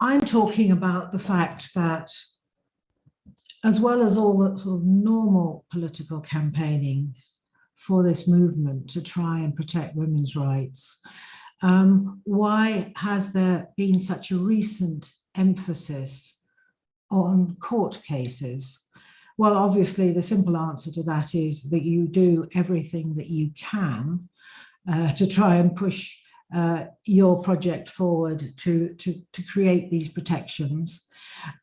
I'm talking about the fact that, as well as all the sort of normal political campaigning for this movement to try and protect women's rights, why has there been such a recent emphasis on court cases? Well, obviously, the simple answer to that is that you do everything that you can to try and push your project forward to create these protections.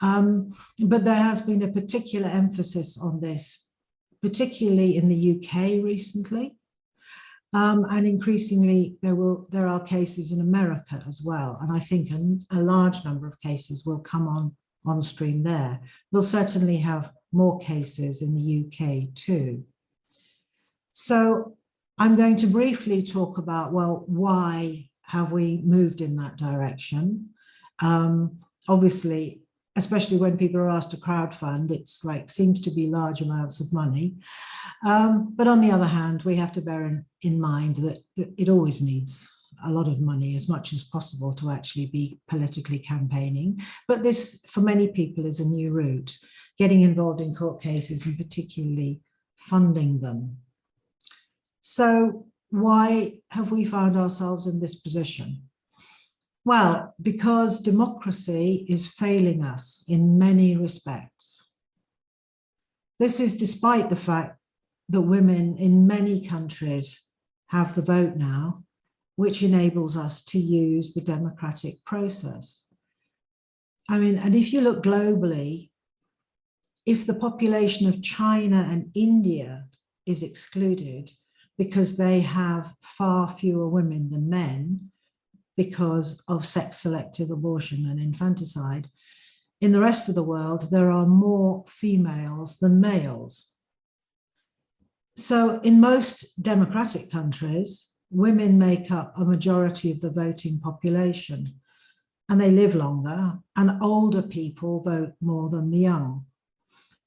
But there has been a particular emphasis on this, particularly in the UK recently. And increasingly, there are cases in America as well. And I think a large number of cases will come on stream there. We'll certainly have more cases in the UK too. So I'm going to briefly talk about, well, why have we moved in that direction? Obviously, especially when people are asked to crowdfund, it's like seems to be large amounts of money. But on the other hand, we have to bear in mind that it always needs a lot of money, as much as possible, to actually be politically campaigning. But this, for many people, is a new route, getting involved in court cases and particularly funding them. So why have we found ourselves in this position? Well, because democracy is failing us in many respects. This is despite the fact that women in many countries have the vote now, which enables us to use the democratic process. I mean, and if you look globally, if the population of China and India is excluded because they have far fewer women than men because of sex-selective abortion and infanticide, in the rest of the world, there are more females than males. So in most democratic countries, women make up a majority of the voting population, and they live longer, and older people vote more than the young.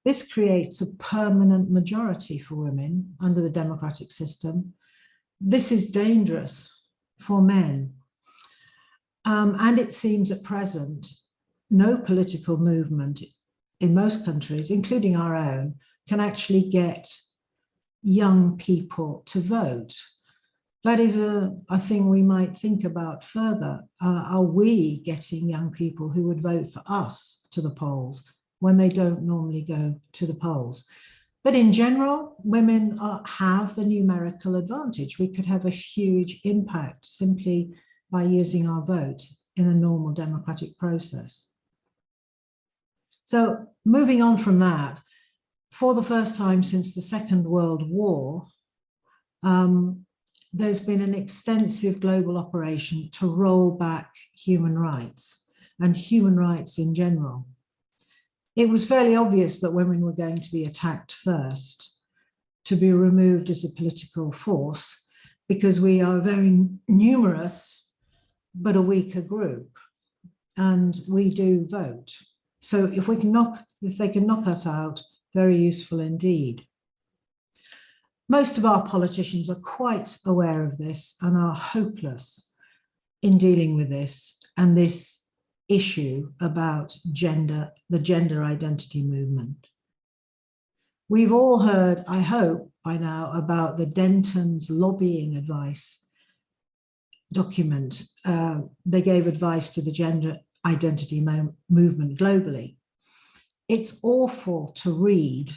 This creates a permanent majority for women under the democratic system. This is dangerous for men. And it seems at present, no political movement in most countries, including our own, can actually get young people to vote. That is a thing we might think about further. Are we getting young people who would vote for us to the polls when they don't normally go to the polls? But in general, women have the numerical advantage. We could have a huge impact simply by using our vote in a normal democratic process. So moving on from that, for the first time since the Second World War, there's been an extensive global operation to roll back human rights and human rights in general. It was fairly obvious that women were going to be attacked first, to be removed as a political force, because we are very numerous, but a weaker group, and we do vote. So if they can knock us out, very useful indeed. Most of our politicians are quite aware of this and are hopeless in dealing with this and this issue about the gender identity movement. We've all heard, I hope by now, about the Dentons lobbying advice document. They gave advice to the gender identity movement globally. It's awful to read,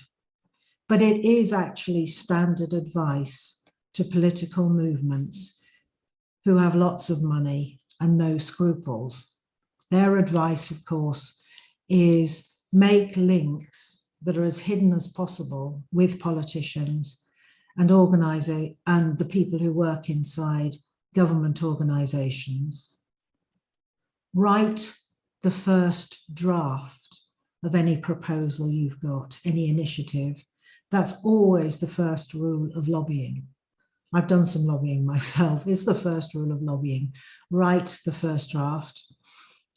but it is actually standard advice to political movements who have lots of money and no scruples. Their advice, of course, is make links that are as hidden as possible with politicians and the people who work inside government organizations. Write the first draft of any proposal you've got, any initiative. That's always the first rule of lobbying. I've done some lobbying myself. It's the first rule of lobbying. Write the first draft.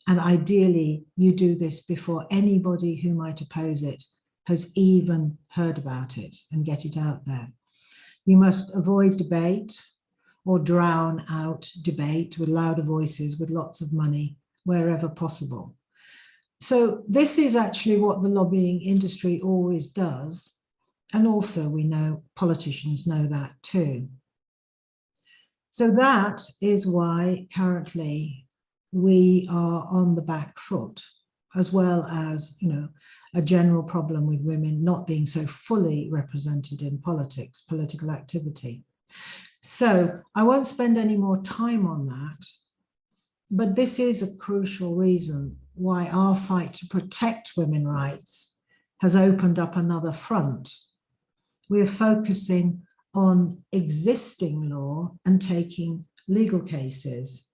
And ideally, you do this before anybody who might oppose it has even heard about it, and get it out there. You must avoid debate or drown out debate with louder voices with lots of money wherever possible. So this is actually what the lobbying industry always does. And also we know politicians know that too. So that is why currently we are on the back foot, as well as, a general problem with women not being so fully represented in politics, political activity. So I won't spend any more time on that, but this is a crucial reason why our fight to protect women's rights has opened up another front. We are focusing on existing law and taking legal cases.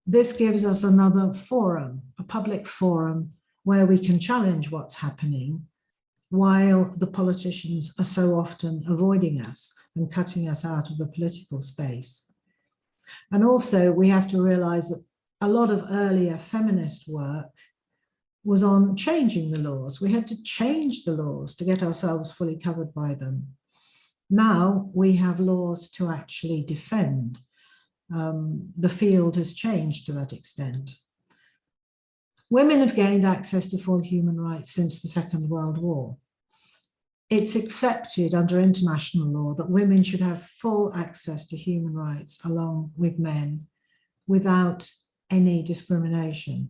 This gives us another forum, a public forum, where we can challenge what's happening while the politicians are so often avoiding us and cutting us out of the political space. And also we have to realize that a lot of earlier feminist work was on changing the laws. We had to change the laws to get ourselves fully covered by them. Now we have laws to actually defend. The field has changed to that extent. Women have gained access to full human rights since the Second World War. It's accepted under international law that women should have full access to human rights along with men without any discrimination.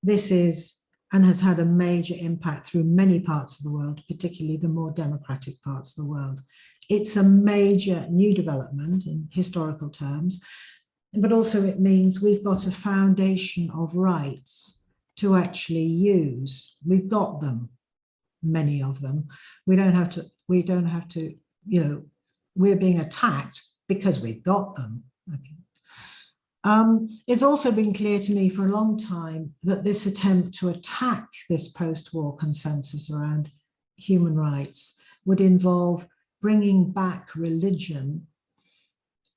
This is and has had a major impact through many parts of the world, particularly the more democratic parts of the world. It's a major new development in historical terms, but also it means we've got a foundation of rights to actually use. We've got them, many of them. We don't have to, we're being attacked because we've got them. Okay. It's also been clear to me for a long time that this attempt to attack this post-war consensus around human rights would involve bringing back religion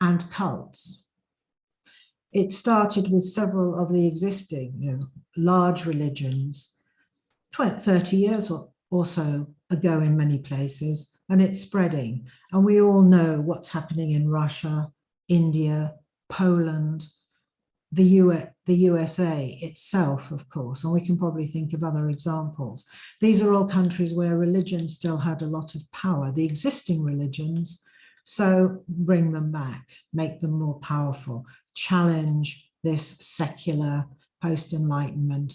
and cults. It started with several of the existing, large religions 30 years or so ago in many places, and it's spreading. And we all know what's happening in Russia, India, Poland, the USA itself, of course, and we can probably think of other examples. These are all countries where religion still had a lot of power, the existing religions, so bring them back, make them more powerful, challenge this secular post-Enlightenment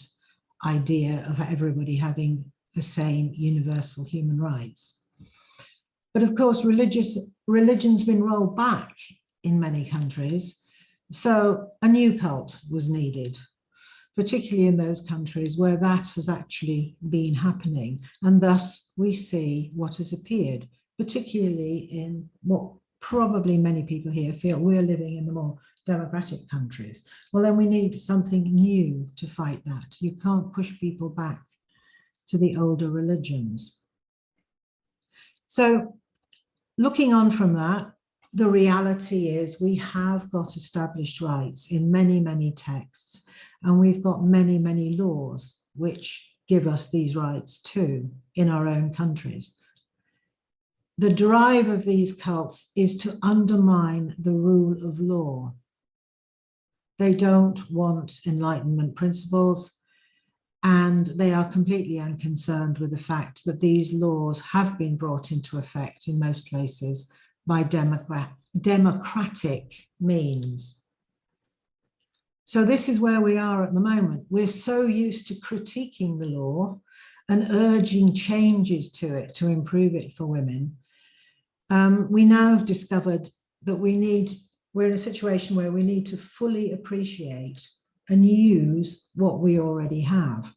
idea of everybody having the same universal human rights. But of course, religion's been rolled back in many countries, so a new cult was needed, particularly in those countries where that has actually been happening. And thus we see what has appeared, particularly in what probably many people here feel we're living in the more democratic countries. Well, then we need something new to fight that. You can't push people back to the older religions. So looking on from that, the reality is we have got established rights in many, many texts, and we've got many, many laws which give us these rights too in our own countries. The drive of these cults is to undermine the rule of law. They don't want Enlightenment principles, and they are completely unconcerned with the fact that these laws have been brought into effect in most places by democratic means. So this is where we are at the moment. We're so used to critiquing the law and urging changes to it to improve it for women. We now have discovered that we're in a situation where we need to fully appreciate and use what we already have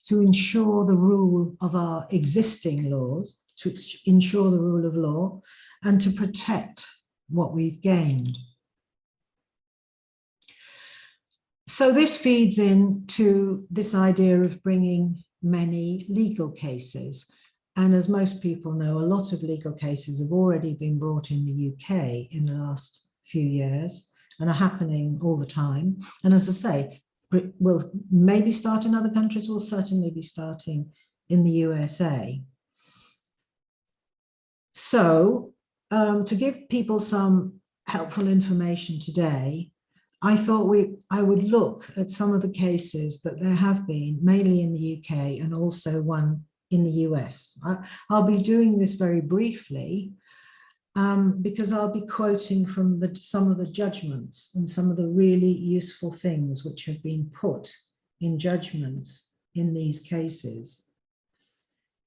to ensure the rule of our existing laws, to ensure the rule of law, and to protect what we've gained. So this feeds into this idea of bringing many legal cases. And as most people know, a lot of legal cases have already been brought in the UK in the last few years and are happening all the time. And as I say, will maybe start in other countries, will certainly be starting in the USA. So to give people some helpful information today, I thought I would look at some of the cases that there have been, mainly in the UK and also one in the US. I'll be doing this very briefly because I'll be quoting from some of the judgments and some of the really useful things which have been put in judgments in these cases.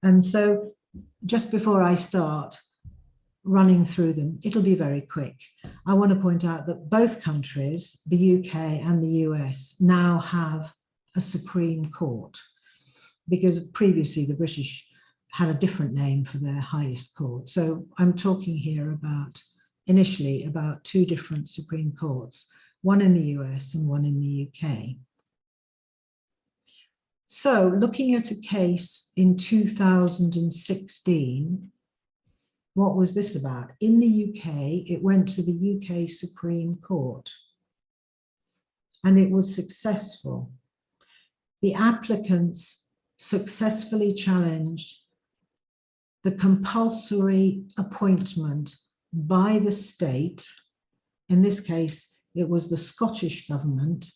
And so just before I start running through them, it'll be very quick. I want to point out that both countries, the UK and the US, now have a Supreme Court, because previously the British had a different name for their highest court. So I'm talking here initially about two different Supreme Courts, one in the US and one in the UK. So looking at a case in 2016, what was this about? In the UK, it went to the UK Supreme Court and it was successful. The applicants successfully challenged the compulsory appointment by the state, in this case, it was the Scottish government,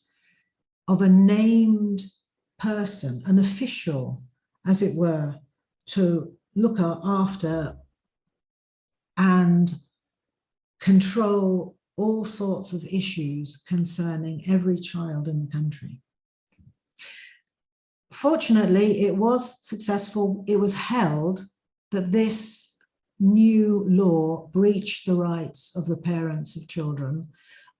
of a named person, an official, as it were, to look after and control all sorts of issues concerning every child in the country. Fortunately, it was successful. It was held that this new law breached the rights of the parents of children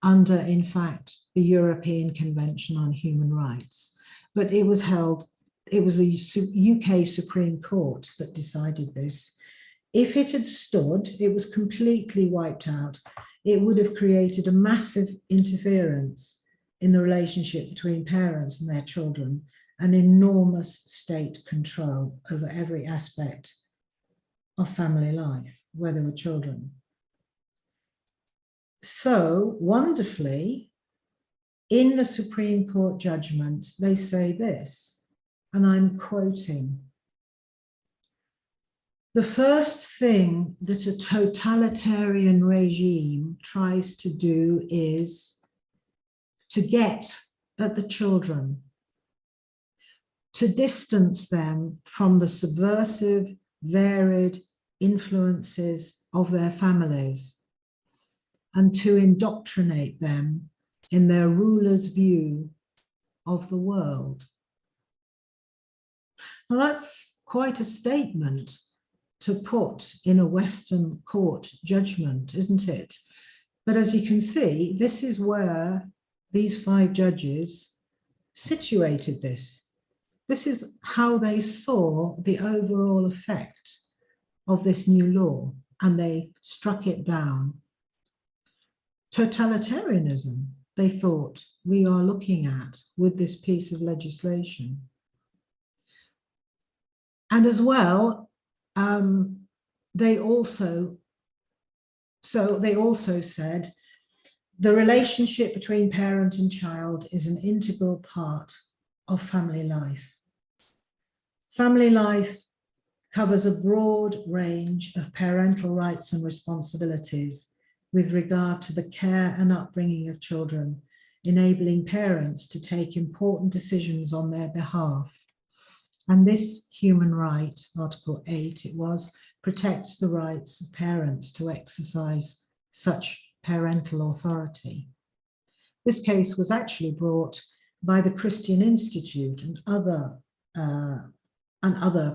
under, in fact, the European Convention on Human Rights. But it was held, it was the UK Supreme Court that decided this. If it had stood, it was completely wiped out. It would have created a massive interference in the relationship between parents and their children, an enormous state control over every aspect of family life where there were children. So wonderfully, in the Supreme Court judgment, they say this, and I'm quoting: "The first thing that a totalitarian regime tries to do is to get at the children, to distance them from the subversive, varied influences of their families, and to indoctrinate them in their ruler's view of the world." Now that's quite a statement to put in a Western court judgment, isn't it? But as you can see, this is where these 5 judges situated this. This is how they saw the overall effect of this new law, and they struck it down. Totalitarianism, they thought, we are looking at with this piece of legislation. And as well, they also said the relationship between parent and child is an integral part of family life. Family life covers a broad range of parental rights and responsibilities with regard to the care and upbringing of children, enabling parents to take important decisions on their behalf. And this human right, Article 8 it was, protects the rights of parents to exercise such parental authority. This case was actually brought by the Christian Institute and other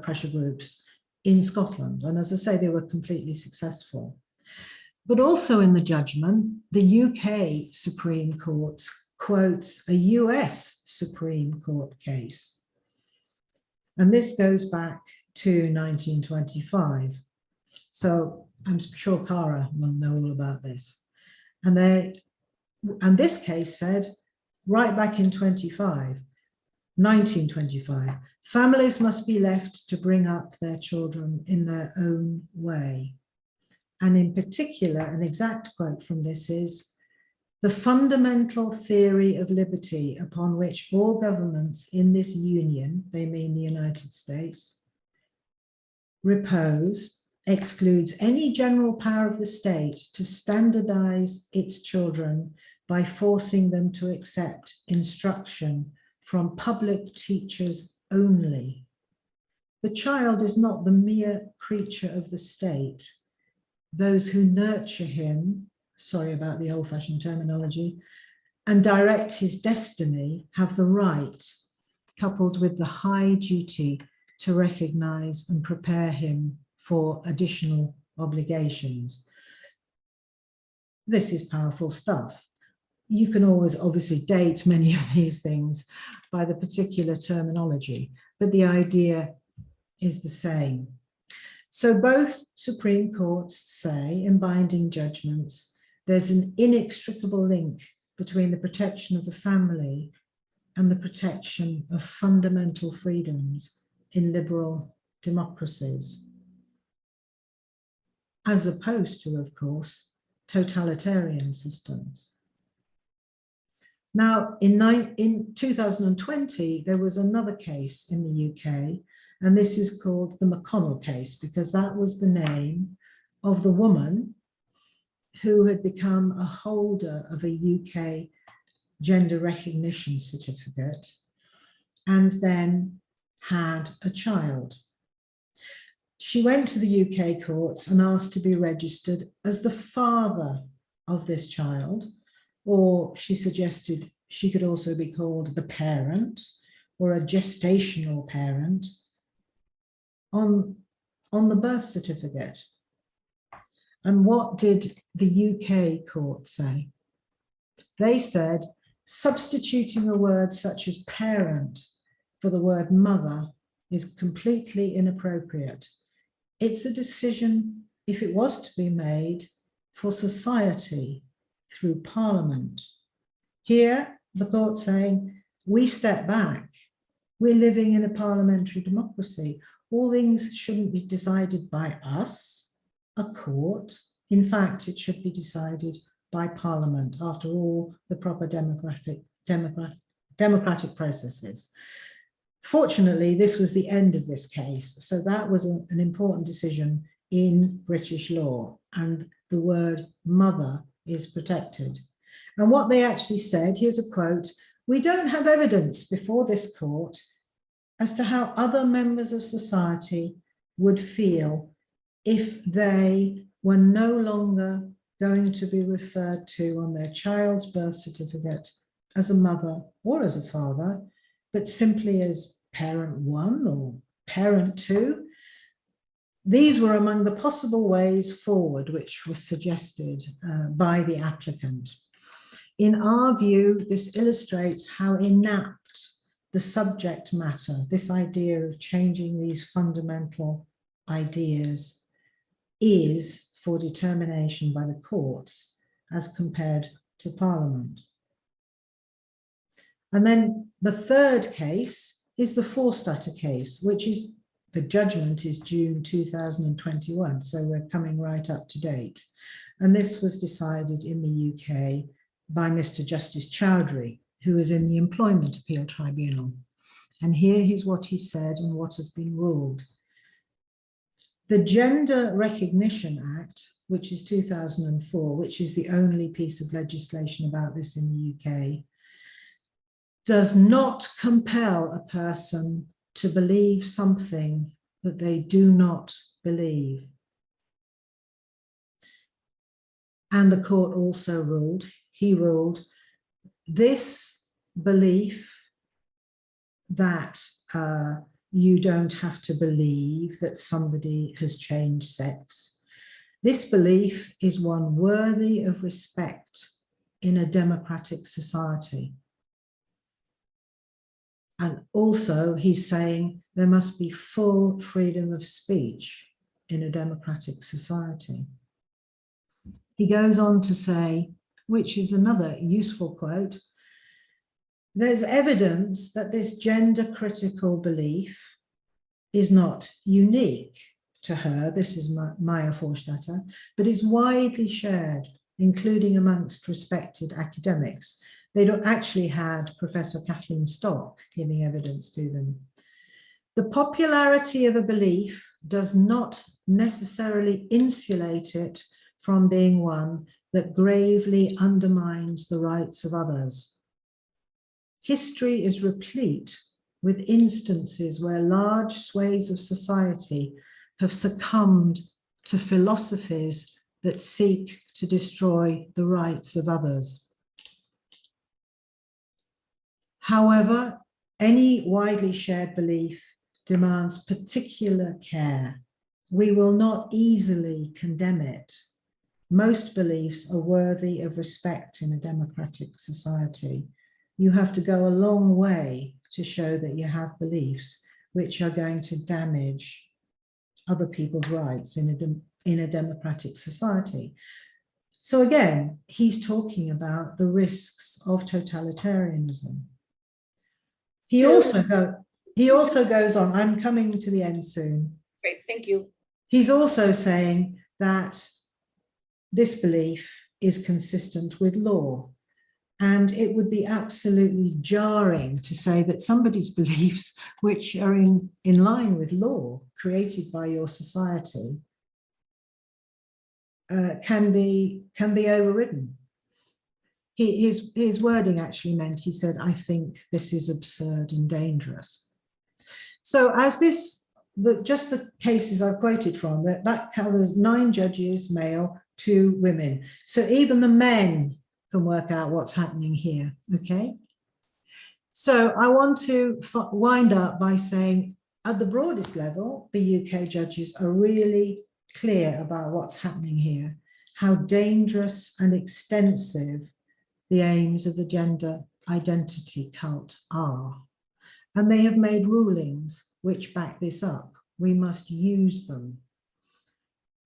pressure groups in Scotland. And as I say, they were completely successful. But also in the judgment, the UK Supreme Court quotes a US Supreme Court case. And this goes back to 1925. So I'm sure Cara will know all about this. And this case said, right back in 1925, families must be left to bring up their children in their own way. And in particular, an exact quote from this is, "The fundamental theory of liberty upon which all governments in this union," they mean the United States, "repose, excludes any general power of the state to standardize its children by forcing them to accept instruction from public teachers only. The child is not the mere creature of the state. Those who nurture him, sorry about the old-fashioned terminology, and direct his destiny have the right, coupled with the high duty, to recognize and prepare him for additional obligations. This is powerful stuff. You can always obviously date many of these things by the particular terminology, but the idea is the same. So both Supreme Courts say in binding judgments, there's an inextricable link between the protection of the family and the protection of fundamental freedoms in liberal democracies, as opposed to, of course, totalitarian systems. Now, in 2020, there was another case in the UK, and this is called the Mcconnell case, because that was the name of the woman who had become a holder of a UK gender recognition certificate and then had a child. She went to the UK courts and asked to be registered as the father of this child, or she suggested she could also be called the parent or a gestational parent on the birth certificate. And what did the UK court say? They said, substituting a word such as parent for the word mother is completely inappropriate. It's a decision, if it was to be made, for society through Parliament. Here, the court saying, we step back. We're living in a parliamentary democracy. All things shouldn't be decided by us, a court. In fact, it should be decided by Parliament, after all the proper democratic processes. Fortunately, this was the end of this case. So that was an important decision in British law, and the word mother is protected. And what they actually said, here's a quote, "We don't have evidence before this court as to how other members of society would feel if they were no longer going to be referred to on their child's birth certificate as a mother or as a father, but simply as parent one or parent two. These were among the possible ways forward which was suggested by the applicant. In our view, this illustrates how inept the subject matter, this idea of changing these fundamental ideas, is for determination by the courts as compared to Parliament. And then the third case is the Forstater case, which is, the judgment is June 2021, so we're coming right up to date. And this was decided in the UK by Mr. Justice Chowdhury, who is in the Employment Appeal Tribunal. And here is what he said and what has been ruled. The Gender Recognition Act, which is 2004, which is the only piece of legislation about this in the UK, does not compel a person to believe something that they do not believe. And the court also ruled, he ruled, this belief that you don't have to believe that somebody has changed sex, this belief is one worthy of respect in a democratic society. And also he's saying there must be full freedom of speech in a democratic society. He goes on to say, which is another useful quote, there's evidence that this gender critical belief is not unique to her, this is Maya Forstater, but is widely shared, including amongst respected academics. They actually had Professor Kathleen Stock giving evidence to them. The popularity of a belief does not necessarily insulate it from being one that gravely undermines the rights of others. History is replete with instances where large swathes of society have succumbed to philosophies that seek to destroy the rights of others. However, any widely shared belief demands particular care. We will not easily condemn it. Most beliefs are worthy of respect in a democratic society. You have to go a long way to show that you have beliefs which are going to damage other people's rights in a democratic society. So again, he's talking about the risks of totalitarianism. He also goes on, I'm coming to the end soon. Great, thank you. He's also saying that this belief is consistent with law. And it would be absolutely jarring to say that somebody's beliefs, which are in line with law created by your society, can be overridden. His wording actually meant, he said, I think this is absurd and dangerous. So as just the cases I've quoted from, that covers 9 judges, male, 2 women. So even the men can work out what's happening here, okay? So I want to wind up by saying, at the broadest level, the UK judges are really clear about what's happening here, how dangerous and extensive the aims of the gender identity cult are. And they have made rulings which back this up. We must use them.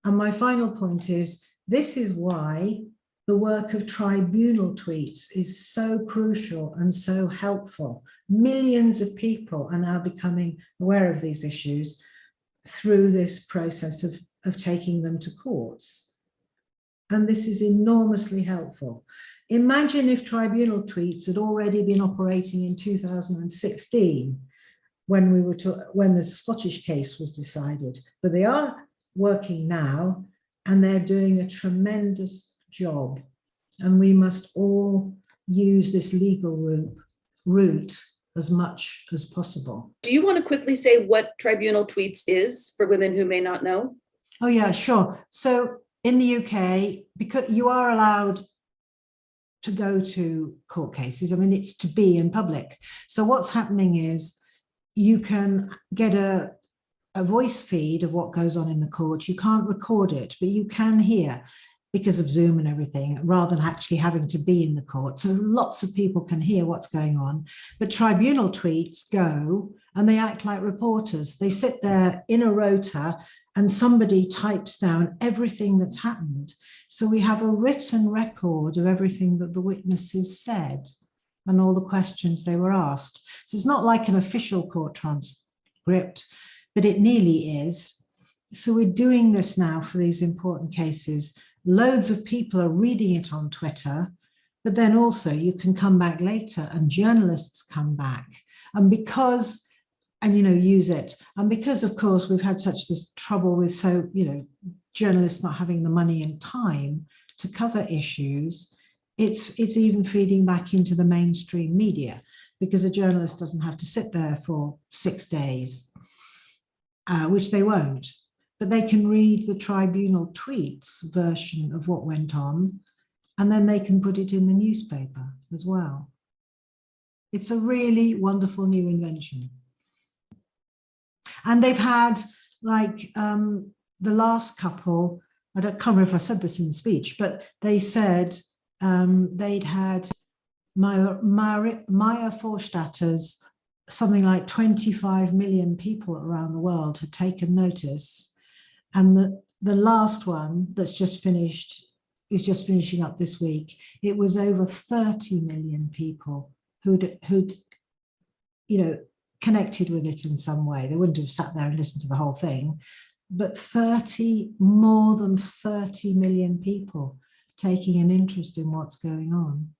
And my final point is, this is why the work of tribunal tweets is so crucial and so helpful. Millions of people are now becoming aware of these issues through this process of taking them to courts. And this is enormously helpful. Imagine if tribunal tweets had already been operating in 2016 when the Scottish case was decided, but they are working now and they're doing a tremendous job, and we must all use this legal route as much as possible. Do you want to quickly say what tribunal tweets is for women who may not know? Oh yeah, sure. So in the UK, because you are allowed to go to court cases, I mean, it's to be in public. So what's happening is you can get a voice feed of what goes on in the court. You can't record it, but you can hear, because of Zoom and everything, rather than actually having to be in the court. So lots of people can hear what's going on. But tribunal tweets go and they act like reporters. They sit there in a rota and somebody types down everything that's happened. So we have a written record of everything that the witnesses said and all the questions they were asked. So it's not like an official court transcript, but it nearly is. So we're doing this now for these important cases. Loads of people are reading it on Twitter, but then also you can come back later and journalists come back. And because, and use it. And because of course we've had such this trouble with journalists not having the money and time to cover issues, it's even feeding back into the mainstream media, because a journalist doesn't have to sit there for 6 days, which they won't. But they can read the tribunal tweets version of what went on, and then they can put it in the newspaper as well. It's a really wonderful new invention. And they've had, like, the last couple, I can't remember if I said this in the speech, but they said they'd had Maya Forstadter's, something like 25 million people around the world had taken notice. And the last one that's just finished, is just finishing up this week, it was over 30 million people who'd connected with it in some way. They wouldn't have sat there and listened to the whole thing, but more than 30 million people taking an interest in what's going on.